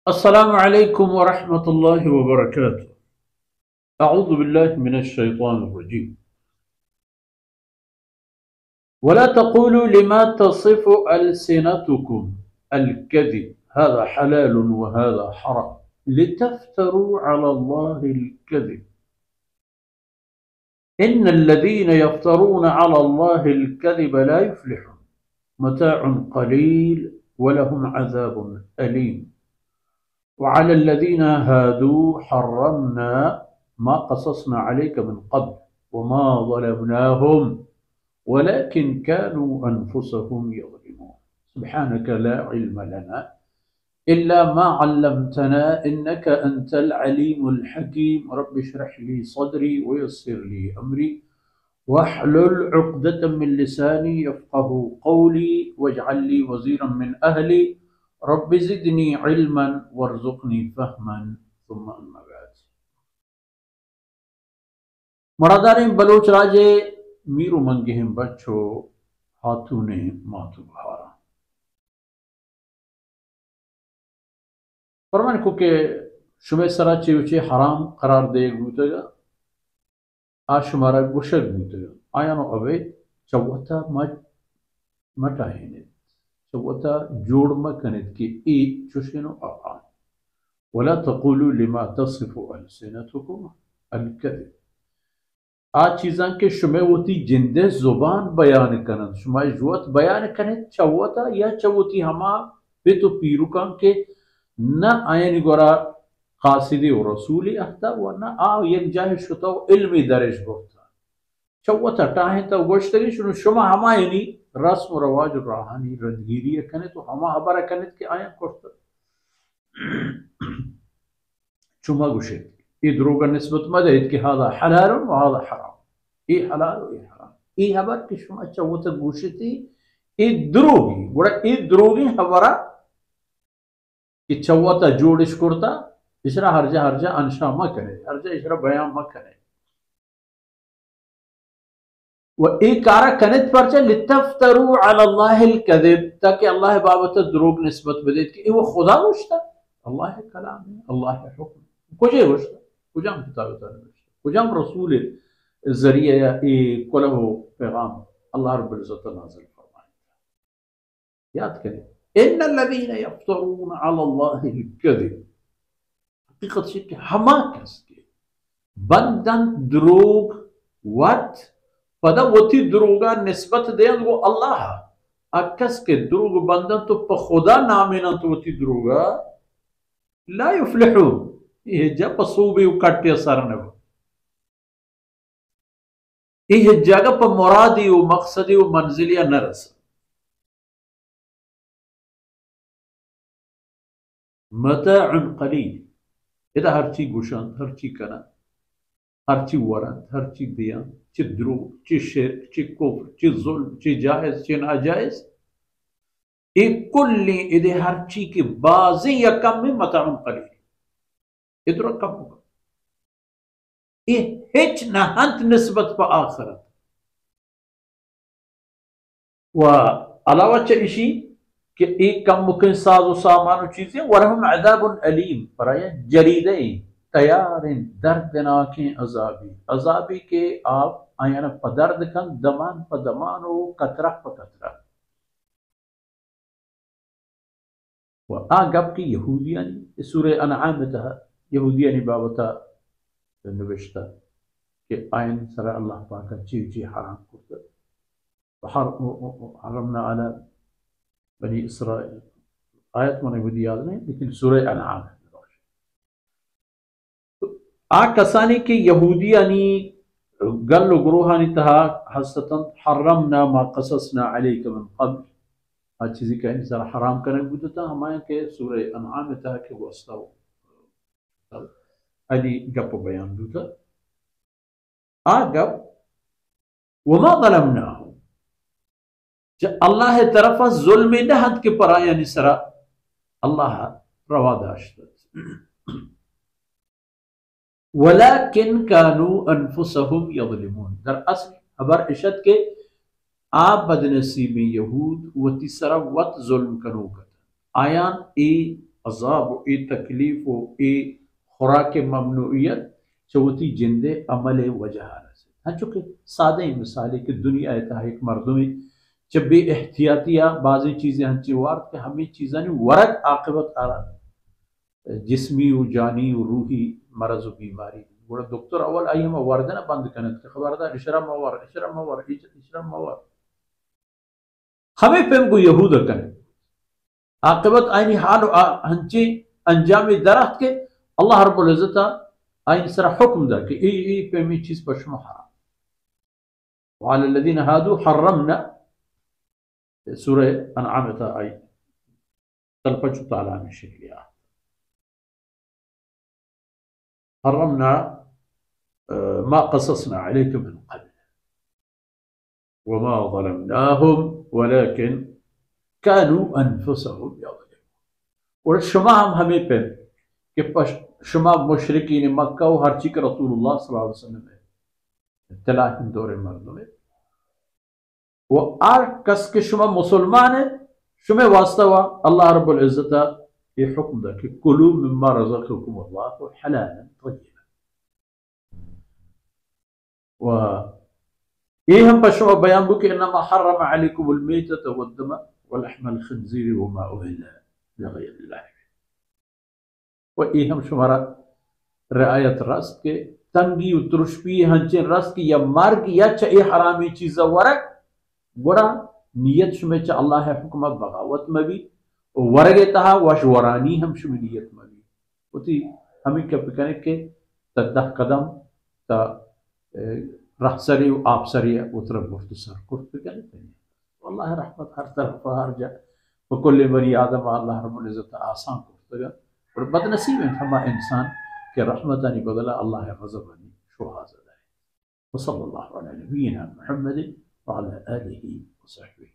अस्सलामु अलैकुम वरहमतुल्लाहि वबरकातुह। अऊज़ु बिल्लाहि मिनश शैतानिर रजीम। वला तक़ूलू लिमा तसिफ़ु अलसिनतुकुम अलकज़िब हाज़ा हलालुन व हाज़ा हराम लितफ़्तरू अलल्लाहिल कज़िब इन्नल्लज़ीना यफ़्तरून अलल्लाहिल कज़िब ला युफ़्लिहून मताउन क़लील व लहुम अज़ाबुन अलीम। वअला अल्लज़ीना हादू हर्रमना मा क़ससना अलैका मिन क़ब्ल वमा ज़लमनाहुम वलकिन कानू अनफुसहुम यज़लिमून। सुब्हानका ला इल्म लना इल्ला मा अल्लमतना इन्नका अंतल अलीमुल हकीम। रब्बि इश्रह ली सदरी वयस्सिर ली अमरी वहलुल उक़दतम मिन लिसानी यफ़क़हू क़ौली वजअल ली वज़ीरन मिन अहली रब्बि ज़िदनी इल्मन वरज़ुक़नी फ़हमन सुम्मा अम्मा बाद। मरादारें बलोच राजे मीरू मंगेहम बच्चो हाथूने माथू बहारा फरमान को के शुमे सरा चेवचे हराम करार दे गुतगा आ शुमारा गुशक गुतगा आयानो अबे चवता मटाहिने चवता जोड़ मकनत की ई चुशनो अफ़ान वला तक़ूलू लिमा तसिफ़ु अलसिनतुकुम अलकज़िब। आ चीज़ां के शुमे होती जिंदे जुबान बयान कनन शुमा जुवत बयान कने चवता या चवती हमा पे तो पीरुकां के न आयन गोरा कासिदी और रसूली अहता व न आ एक जाहे शुतो इल्मी दरेज गोता चवता टाहे तो गोश्तगी शुनु शुमा हमा यानी रस्म रवाज राहानी रंगीरी कने तो हमा हबारा कने के आया कोष्ट चुमा गुशे इधरोगा निस्बत मदद कि हादा हलाल व हादा हराम ई हलाल व ई हराम ई हबर कि शुमा चवता गुशती ई द्रोगी बड़ा ई द्रोगी हबरा कि चवता जोड़िश कुर्ता इसरा हर्जा हर्जा अंशा मा करे हर्जा इसरा बयान मा करे व ई कारा कनत परचे लितफ्तरू अलल्लाहिल कज़िब ताकि अल्लाह बाबत द्रोग निस्बत बदेत कि वो खुदा मुश्ता अल्लाह कलाम है अल्लाह हुक्म कुजे मुश्ता कुजाम किताब कुजाम रसूल जरिए या ए कुलहो पैगाम अल्लाह रब्बुल इज्जत नाज़िल फरमाए। याद करें इन्नल्लज़ीना यफ्तरून अलल्लाहिल कज़िब हकीकत से कि हमा कस के बंदन द्रोग वत पदा वती द्रोगा निस्बत दे वो अल्लाह अकस के द्रोग बंदन तो प खुदा नामिना तो वती द्रोगा ला युफ्लिहू ये जब सूबे काटे सरने ये जगह पर मुरादी व मकसदी व मंजिलिया न रस मताउन क़लील इधर हर चीज गुशान हर चीज कना हर चीज वरन हर चीज दिया ची द्रोग ची शिर्क ची कुफ्र ची जुल्म ची जायज ची नाजायज एक कुल्ली इधे हर चीज की बाजी या कम में मताउन क़लील इधर कम होगा ये हिच न हंत निस्बत पर आखिरत व अलावा चीशी कि एक कम मुमकिन साजो सामान चीजें वरहम अज़ाबुन अलीम पर जरीदे तैयार दर्दनाकें अजाबी अजाबी के आप आयन पदर्द कन दमान प दमान हो कतरा प कतरा व आगब की यहूदियानी सूरह अनआम तहा यहूदियानी बाबता नविश्ता कि आयन सरा अल्लाह पाक चीज जी हराम करता हरमना अला बनी इसराइल आयत मैंने मुझे याद नहीं लेकिन सूरह अनआम है आ कसानी के यहूदियानी गल ग्रोहानी तहा हसतन हर्रमना मा क़ससना अलैका मिन क़ब्ल आ चीज़ी का जरा हराम करने बुझता हमारे के सूरह अनआम तहा के वस्ता अली गप बयान बुझता आ गप वमा ज़लमनाहुम अल्लाह तरफ जुल्म नहद के पराया निसरा अल्लाह रवादाश्त वलाकिन कानू अनफुसहुम यज़लिमून दर असल हबर इशत के आप बदनसीबी यहूद व तीसरा वत जुल्म कनो आयान ए अजाब व ए तकलीफ व ए खुराक ममनुइयत चवती जिंदे अमल वजह हाँ चूँकि सादे मिसाल कि दुनिया एक मरदमी जब एहतियातिया बाज़ी चीज़ें हंची वार कि हमें चीज़ां वरक आकबत आ जिस्मी व जानी व रूही मरज व बीमारी गोड़ा डॉक्टर अवल आई हम वर्दना बंद करने के खबरदार इशरा मवर हमें पेम को यहूद कने आकबत आईनी हाल हंची अंजाम दरख्त के अल्लाह रब्बुल इज्जत आइन सरा हुक्म दा कि ई पेमी चीज पर शुमा हराम वअला الذين هادوا حرمنا सूरह अनआम था आई तलपचु ताला में शिकलिया حرمنا ما قصصنا عليك من قبل وما ظلمناهم ولكن كانوا انفسهم يظلمون और शुमा हम हमें पे कि शुमा मुशरिकीन मक्का व हर चीज रसूलुल्लाह सल्लल्लाहु अलैहि वसल्लम में इत्तला दौरे मर्दों में वो आर कस के शुमा मुसलमान है शुमे वास्ता हुआ अल्लाह रब्बुल इज्जत ये हुक्म दा कि कुलू मिम्मा रज़क़कुम अल्लाह हलालन तय्यबा व ये हम पशुमा बयान को कि इन्नमा हर्रम अलैकुमुल मैतत वद्दम वलहमल खिंज़ीर वमा उहिल्ला लिग़ैरिल्लाह व ये हम शुमारा रियायत रस्त के तंगी उतरुष्पी हंचे रस्त की या मार्ग या च ए हरामी चीज़ वरक वरा नियत शुमे च अल्लाह हुक्म बगावत में भी वरगे तहा वशवरानी हम शुमे नियत में भी उती हमें क्या पिकने के तदह कदम ता रहसरी आप सरी उतर गुफ्त सर कुछ पिकने पे अल्लाह रहमत हर तरफ हर जा वकुल बनी आदम अल्लाह रब्बुल इज्जत आसान कुफ्तगा और बदनसीब है हम इंसान के रहमतानी बदला अल्लाह गज़बानी शो हाज़िर है वसल्लल्लाहु अला नबीना मुहम्मद व अला आलिहि व सहबिहि